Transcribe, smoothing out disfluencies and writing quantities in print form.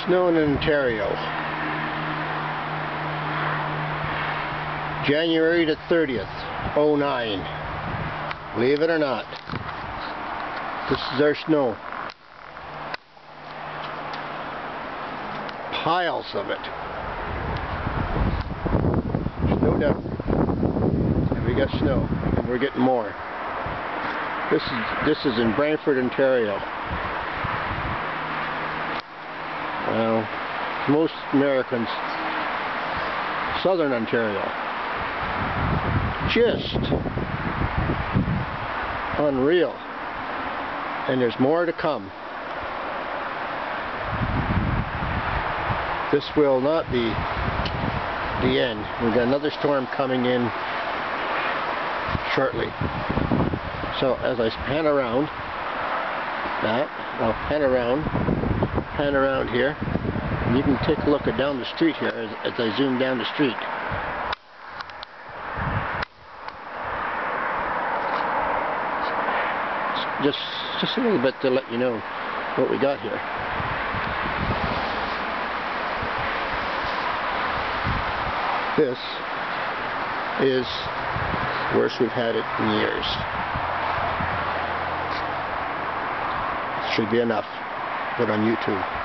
Snow in Ontario. January the 30th, 09. Believe it or not. This is our snow. Piles of it. Snow down. And we got snow. And we're getting more. This is in Brantford, Ontario. Well, most Americans, Southern Ontario. Just unreal. And there's more to come. This will not be the end. We've got another storm coming in shortly. So as I pan around that, I'll pan around here, and you can take a look at down the street here as I zoom down the street. Just a little bit to let you know what we got here. This is the worst we've had it in years. Should be enough. Put on YouTube.